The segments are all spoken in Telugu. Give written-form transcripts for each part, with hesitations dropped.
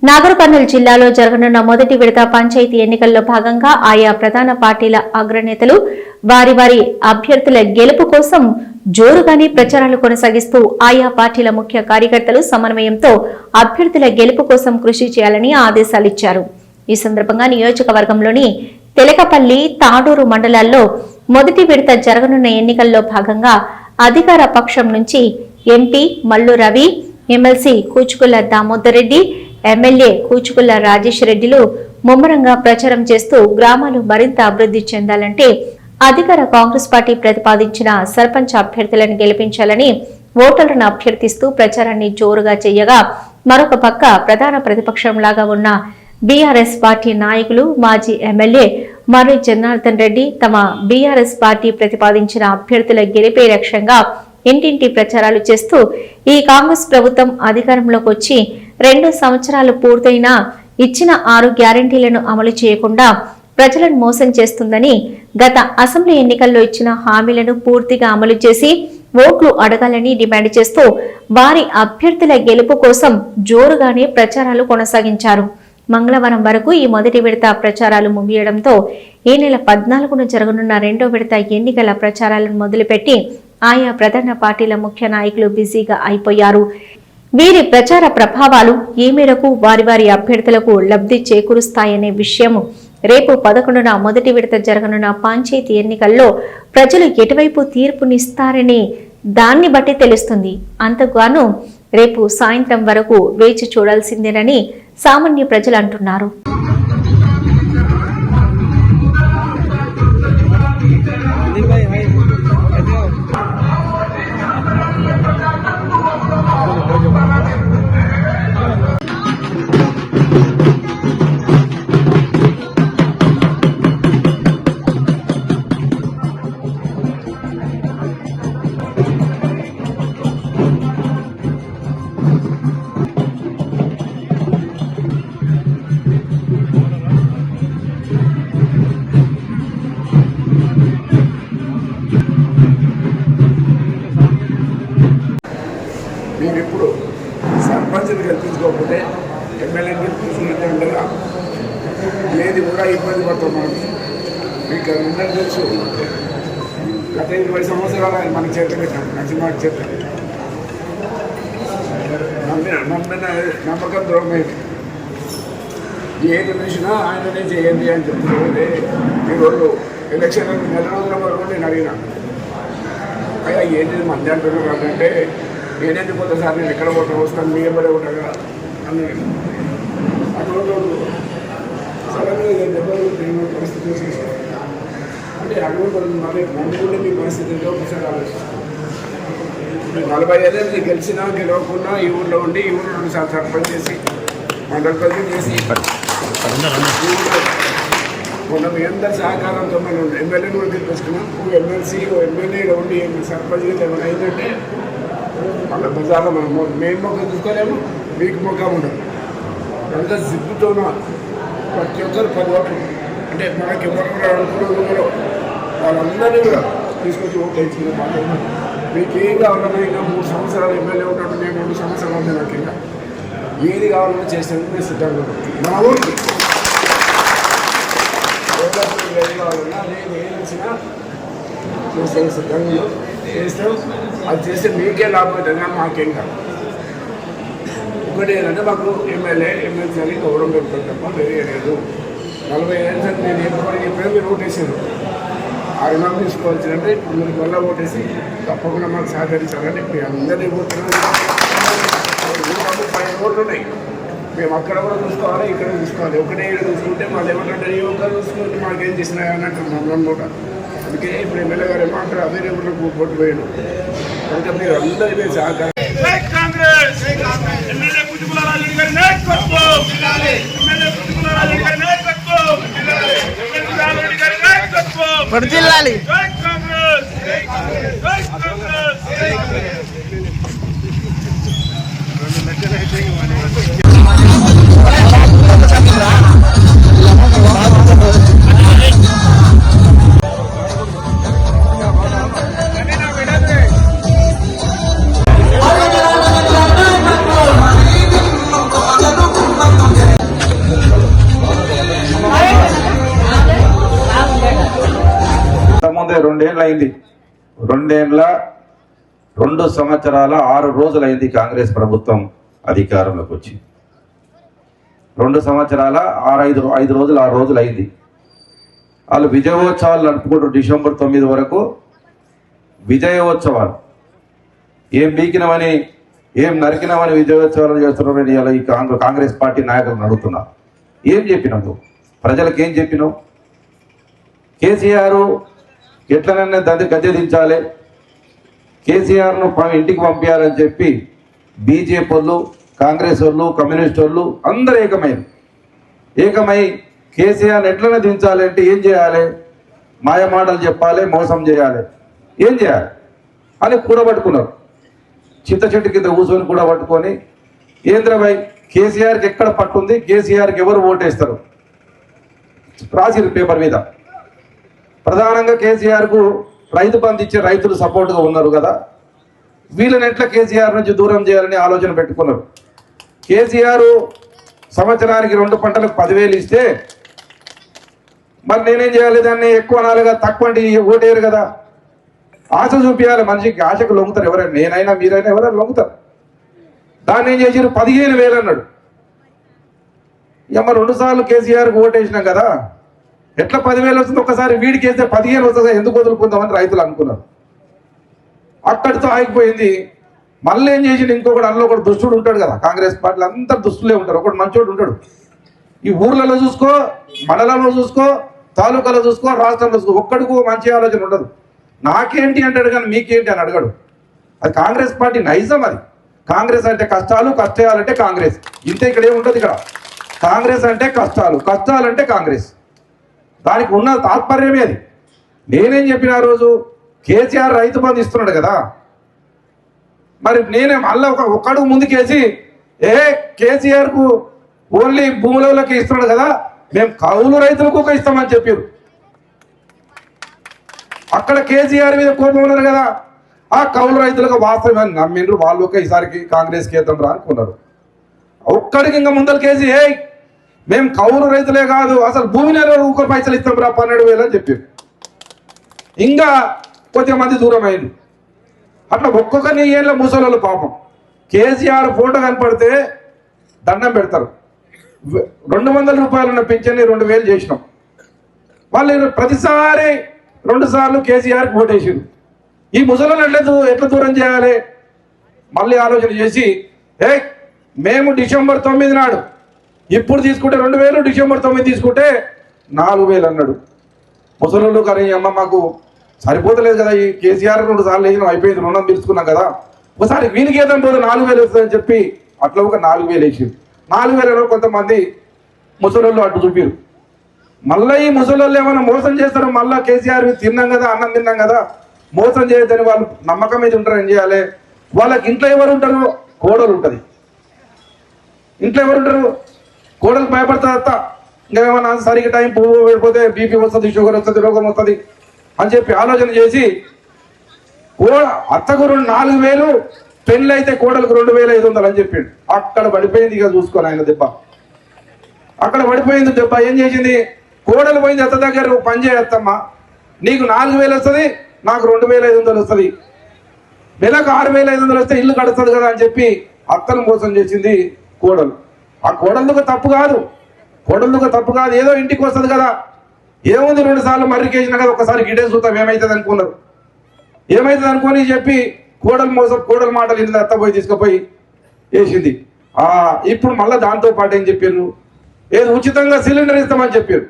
నాగర్ కర్నూలు జిల్లాలో జరగనున్న మొదటి విడత పంచాయతీ ఎన్నికల్లో భాగంగా ఆయా ప్రధాన పార్టీల అగ్రనేతలు వారి వారి అభ్యర్థుల గెలుపు కోసం జోరుగానే ప్రచారాలు కొనసాగిస్తూ ఆయా పార్టీల ముఖ్య కార్యకర్తలు సమన్వయంతో అభ్యర్థుల గెలుపు కోసం కృషి చేయాలని ఆదేశాలిచ్చారు. ఈ సందర్భంగా నియోజకవర్గంలోని తెలకపల్లి, తాడూరు మండలాల్లో మొదటి విడత జరగనున్న ఎన్నికల్లో భాగంగా అధికార పక్షం నుంచి MP Mallu Ravi, MLC Kuchukula Damodar Reddy, MLA Kuchukula Rajesh రెడ్డిలు ముమ్మరంగా ప్రచారం చేస్తూ గ్రామాలు మరింత అభివృద్ధి చెందాలంటే అధికార కాంగ్రెస్ పార్టీ ప్రతిపాదించిన సర్పంచ్ అభ్యర్థులను గెలిపించాలని ఓటర్లను అభ్యర్థిస్తూ ప్రచారాన్ని జోరుగా చేయగా, మరొక పక్క ప్రధాన ప్రతిపక్షంలాగా ఉన్న బీఆర్ఎస్ పార్టీ నాయకులు మాజీ ఎమ్మెల్యే మర్రి జనార్దన్ రెడ్డి తమ బీఆర్ఎస్ పార్టీ ప్రతిపాదించిన అభ్యర్థుల గెలిపే లక్ష్యంగా ఇంటింటి ప్రచారాలు చేస్తూ ఈ కాంగ్రెస్ ప్రభుత్వం అధికారంలోకి వచ్చి 2 సంవత్సరాలు పూర్తయినా ఇచ్చిన 6 గ్యారంటీలను అమలు చేయకుండా ప్రజలను మోసం చేస్తుందని, గత అసెంబ్లీ ఎన్నికల్లో ఇచ్చిన హామీలను పూర్తిగా అమలు చేసి ఓట్లు అడగాలని డిమాండ్ చేస్తూ వారి అభ్యర్థుల గెలుపు కోసం జోరుగానే ప్రచారాలు కొనసాగించారు. మంగళవారం వరకు ఈ మొదటి విడత ప్రచారాలు ముగియడంతో ఈ నెల 14న జరగనున్న 2వ విడత ఎన్నికల ప్రచారాలను మొదలుపెట్టి ఆయా ప్రధాన పార్టీల ముఖ్య నాయకులు బిజీగా అయిపోయారు. వీరి ప్రచార ప్రభావాలు ఏ మేరకు వారి వారి అభ్యర్థులకు లబ్ధి చేకూరుస్తాయనే విషయం రేపు 11న మొదటి విడత జరగనున్న పంచాయతీ ఎన్నికల్లో ప్రజలు ఎటువైపు తీర్పునిస్తారని దాన్ని బట్టి తెలుస్తుంది. అంతగాను రేపు సాయంత్రం వరకు వేచి చూడాల్సిందేనని సామాన్య ప్రజలు అంటున్నారు. మేము ఇప్పుడు సర్పంచ్ని గెలిపించుకోకపోతే ఎమ్మెల్యేని గెలిపించుకుంటే ఏది కూడా ఇబ్బంది పడుతున్నాం. మీకు అందరూ తెలుసు, గత 20 సంవత్సరాలు ఆయన మనకి చేత పెట్టాం, నరసింహాకి చేత నమ్మిన నమ్మకం ద్రోహమైంది. ఏది చూసినా ఆయననే చేయండి అని చెప్తుంటే ఈరోజు ఎలక్షన్ నెల రోజుల వరకు నేను అడిగినా, అయ్యా ఏంటి మంది అంటున్నారు కాబట్టి నేనేందుకు పోతే సార్ నేను ఎక్కడ పోతా వస్తాను మీ ఎవరే ఉంటాగా అన్నాడు. అటువంటి సడన్గా దెబ్బలు పరిస్థితి చూసేసాను. అంటే అటువంటి మరి నమ్ముకుంటే మీ పరిస్థితి ఒకసారి ఆలోచిస్తాను. 45 ఏళ్ళు గెలిచినా గెలవకుండా ఈ ఊళ్ళో ఉండి ఈ ఊళ్ళో 2 సార్లు సర్పంచ్ చేసి మండల ప్రజలు చేసి మొన్న మీ అందరి సహకారంతో మనం ఎమ్మెల్యేని కూడా తీసుకొచ్చుకున్నాం. ఎమ్మెల్సీ ఎమ్మెల్యేగా ఉండి సర్పంచ్ ఏమైనా అయిందంటే మళ్ళీ బజార్లో మనం మేము మొక్క తీసుకోలేము, మీకు మొక్క ఉండదు. అంత జిప్పుతోన ప్రతి ఒక్కరు 10 ఓట్లు అంటే మనకి ఎవరు కూడా అనుకున్నారు వాళ్ళందరినీ కూడా తీసుకొచ్చి ఓట్లు వేయించుకున్నాం. మీకు ఏం కావాలన్నా ఇంకా 3 సంవత్సరాలు ఎమ్మెల్యే ఉన్నట్టు నేను 2 సంవత్సరాలు ఉంది. నాకు ఇంకా ఏది కావాలన్నా చేసేందుకు నేను సిద్ధంగా ఉన్నాను. మా ఊరికి ఏది కావాలన్నా నేను ఏది వచ్చినా చేసే సిద్ధంగా చేస్తాం. అది చేస్తే మీకే లాభం అవుతుంది కానీ మాకేం కాదు. ఒకటి ఏంటంటే మాకు ఎమ్మెల్సీ అని గౌరవం పెడతాం తప్ప వేరే లేదు. 45 ఏళ్ళ నేను ఎప్పుడైనా మీరు ఓటేసారు 6 నెలలు తీసుకోవాల్సిందంటే ఇప్పుడు మీరు మళ్ళీ ఓటేసి తప్పకుండా మాకు సహకరించాలని ఇప్పుడు అందరినీ పోతున్నాం. 10 ఓట్లు ఉన్నాయి. మేము అక్కడ కూడా చూసుకోవాలి, ఇక్కడ చూసుకోవాలి. ఒకటే ఏడు చూసుకుంటే మళ్ళీ ఏమంటే ఏ ఒక్కరు చూసుకుంటే మాకేం చేసినా అన్నట్టు మనం కూడా. అందుకే ఇప్పుడు ఎమ్మెల్యే గారు ఏమో అక్కడ అదే రేపులకు ఓటు వేయడం కనుక మీరు అందరి మీద సహకారం. జిల్లాలి అయింది. 2 సంవత్సరాల 6 రోజులైంది కాంగ్రెస్ ప్రభుత్వం అధికారంలోకి వచ్చి. 2 సంవత్సరాల 5 రోజులు 6 రోజులు అయింది. వాళ్ళు విజయోత్సవాలు నడుపుకుంటారు. డిసెంబర్ 9 వరకు విజయోత్సవాలు. ఏం బీకినవని ఏం నరికినవని విజయోత్సవాలు చేస్తున్నారని ఇలా ఈ కాంగ్రెస్ పార్టీ నాయకులను అడుగుతున్నా. ఏం చెప్పినావు ప్రజలకు? ఏం చెప్పినావు? కేసీఆర్ ఎట్లనైనా గద్దె దించాలి, కేసీఆర్ను ఇంటికి పంపించాలని చెప్పి బీజేపీ వాళ్ళు, కాంగ్రెస్ వాళ్ళు, కమ్యూనిస్ట్ వాళ్ళు అందరూ ఏకమై కేసీఆర్ని ఎట్లనే దించాలి అంటే ఏం చేయాలి? మాయమాటలు చెప్పాలి, మోసం చేయాలి. ఏం చేయాలి అని కూడబట్టుకున్నారు. చింత చెట్టు కింద కూర్చొని కూడబట్టుకొని ఏంద్రబాయ్ కేసీఆర్కి ఎక్కడ పట్టుంది, కేసీఆర్కి ఎవరు ఓటేస్తారు రాసిరు పేపర్ మీద. ప్రధానంగా కేసీఆర్కు రైతు బంధు ఇచ్చే రైతులు సపోర్ట్గా ఉన్నారు కదా, వీళ్ళని ఎట్లా కేసీఆర్ నుంచి దూరం చేయాలని ఆలోచన పెట్టుకున్నారు. కేసీఆర్ సంవత్సరానికి 2 పంటలకు 10,000 ఇస్తే మరి నేనేం చేయాలి? దాన్ని ఎక్కువ అనాలిగా, తక్కువ అంటే ఓటేయరు కదా. ఆశ చూపించాలి మనిషికి. ఆశకు లొంగుతారు ఎవరైనా, నేనైనా మీరైనా ఎవరైనా లొంగుతారు. దాన్ని ఏం చేసారు? 15,000 అన్నాడు. ఇక 2 సార్లు కేసీఆర్కి ఓటేసినాం కదా, ఎట్లా 10,000 వస్తుంది? ఒక్కసారి వీడికి వేస్తే 15 వస్తుందా, ఎందుకు వదులుకుందామని రైతులు అనుకున్నారు. అక్కడితో ఆగిపోయింది. మళ్ళీ ఏం చేసిండు? ఇంకొకటి అందులో ఒకటి దుష్టుడు ఉంటాడు కదా, కాంగ్రెస్ పార్టీలో అంతా దుష్టులే ఉంటారు, ఒకటి మంచోడు ఉంటాడు. ఈ ఊర్లలో చూసుకో, మండలంలో చూసుకో, తాలూకాలో చూసుకో, రాష్ట్రంలో చూసుకో, ఒక్కడికి మంచి ఆలోచన ఉండదు. నాకేంటి అంటాడు కానీ మీకేంటి అని అడగడు. అది కాంగ్రెస్ పార్టీ నైజం. అది కాంగ్రెస్ అంటే కష్టాలు, కష్టాలంటే కాంగ్రెస్. ఇంతే. ఇక్కడ ఏముంటుంది? ఇక్కడ కాంగ్రెస్ అంటే కష్టాలు, కష్టాలంటే కాంగ్రెస్. దానికి ఉన్న తాత్పర్యమే అది. నేనేం చెప్పిన ఆ రోజు, కేసీఆర్ రైతు బంధు ఇస్తున్నాడు కదా, మరి నేనే మళ్ళీ ఒక్కడుగు ముందుకేసి కేసీఆర్కు ఓన్లీ భూములకి ఇస్తున్నాడు కదా, మేము కౌలు రైతులకు ఒక ఇస్తామని చెప్పారు. అక్కడ కేసీఆర్ మీద కోపం ఉన్నారు కదా, ఆ కౌలు రైతులకు వాస్తవాన్ని నమ్మిండ్రు. వాళ్ళు ఒక ఈసారికి కాంగ్రెస్ కేతం రా అనుకున్నారు. ఒక్కడికి ఇంకా ముందరికేసి మేము కౌలు రైతులే కాదు, అసలు భూమి నెల ఒక పైసలు ఇస్తాం రా 12,000 అని చెప్పారు. ఇంకా కొద్దిమంది దూరం అయింది. అట్లా ఒక్కొక్కరిని ఏళ్ళ ముసలోళ్ళు పాపం కేసీఆర్ ఫోటో కనపడితే దండం పెడతారు. 200 రూపాయలు ఉన్న పింఛన్ని 2,000 చేసినాం. వాళ్ళు ప్రతిసారి 2 సార్లు కేసీఆర్కి ఓటేసారు. ఈ ముసలోళ్ళు ఎట్లా దూరం చేయాలి? మళ్ళీ ఆలోచన చేసి మేము డిసెంబర్ 9 నాడు ఇప్పుడు తీసుకుంటే 2,000, డిసెంబర్ 9 తీసుకుంటే 4,000 అన్నాడు. ముసలోళ్ళు కానీ అమ్మ మాకు సరిపోతలేదు కదా, ఈ కేసీఆర్ 2 సార్లు వేసినాం, అయిపోయింది, రుణం తీర్చుకున్నాం కదా, ఒకసారి వీనికి ఏదో పోతే 4,000 వస్తుందని చెప్పి అట్లా ఒక 4,000 వేసారు. 4,000 కొంతమంది ముసలోళ్ళు అడ్డు చూపారు. మళ్ళీ ఈ ముసలోళ్ళు ఏమైనా మోసం చేస్తారు, మళ్ళీ కేసీఆర్ తిన్నాం కదా, అన్నం తిన్నాం కదా, మోసం చేయొద్దని వాళ్ళు నమ్మకం మీద ఉంటారు. ఏం చేయాలి? వాళ్ళకి ఇంట్లో ఎవరు ఉంటారు? కోడలు ఉంటుంది. ఇంట్లో ఎవరు ఉంటారు? కోడలు భయపడుతుంది. అత్త ఇంకేమన్నా సరిగ్గా టైం పువ్వు వెళ్ళిపోతే బీపీ వస్తుంది, షుగర్ వస్తుంది, రోగం వస్తుంది అని చెప్పి ఆలోచన చేసి అత్తకు 4,000, పెళ్ళి అయితే కోడలకు 2,500 అని చెప్పిండు. అక్కడ పడిపోయింది. ఇక చూసుకోని ఆయన దెబ్బ అక్కడ పడిపోయింది. దెబ్బ ఏం చేసింది? కోడలు పోయింది అత్త దగ్గర, పని చేయత్తమ్మా, నీకు 4,000 వస్తుంది, నాకు 2,500 వస్తుంది, నెలకు 6,500 వస్తే ఇల్లు కడుతుంది కదా అని చెప్పి అత్తను మోసం చేసింది కోడలు. ఆ కోడలుగా తప్పు కాదు, ఏదో ఇంటికి వస్తుంది కదా, ఏముంది 2 సార్లు మర్రికేసినా కదా, ఒకసారి గిడే చూద్దాం ఏమవుతుంది అనుకున్నారు. ఏమవుతుంది అనుకొని చెప్పి కోడలు మాటలు ఇంటి అత్త పోయి తీసుకుపోయి వేసింది. ఇప్పుడు మళ్ళీ దాంతో పాటు ఏం చెప్పారు? ఏది ఉచితంగా సిలిండర్ ఇస్తామని చెప్పారు.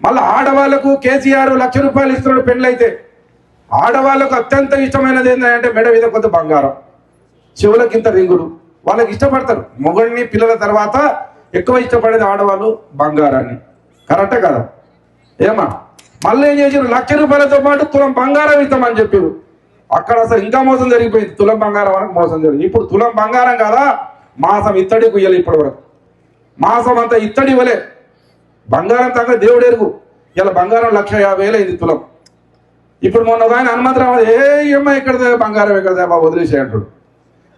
మళ్ళీ ఆడవాళ్లకు కేసీఆర్ 1,00,000 రూపాయలు ఇస్తున్నాడు పెళ్ళైతే. ఆడవాళ్లకు అత్యంత ఇష్టమైనది ఏంటంటే మెడ మీద కొంత బంగారం, చెవులకింత రింగులు. వాళ్ళకి ఇష్టపడతారు. మొగుడిని పిల్లల తర్వాత ఎక్కువ ఇష్టపడేది ఆడవాళ్ళు బంగారాన్ని. కరెక్టే కదా? ఏమా మళ్ళీ ఏం చేశారు? 1,00,000 రూపాయలతో పాటు తులం బంగారం ఇస్తామని చెప్పారు. అక్కడ అసలు ఇంకా మోసం జరిగిపోయింది. తులం బంగారం వరకు మోసం జరిగింది. ఇప్పుడు తులం బంగారం కదా, మాసం ఇత్తడి కుయ్యాలి. ఇప్పటి వరకు మాసం అంతా ఇత్తడి ఇవ్వలే. బంగారం తగ్గ దేవుడు ఎరుగు. ఇలా బంగారం 1,50,000 అయింది తులం. ఇప్పుడు మొన్న ఆయన హనుమంతరావు ఏమో ఇక్కడ బంగారం ఎక్కడ బాబు వదిలేసే అంటాడు.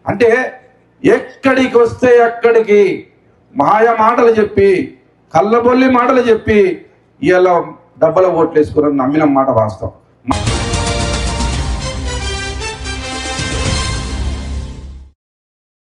అంటే ఎక్కడికి వస్తే అక్కడికి మాయ మాటలు చెప్పి, కళ్ళబొల్లి మాటలు చెప్పి ఇలా డబ్బల ఓట్లు వేసుకుని నమ్మిన మాట వాస్తవం. మా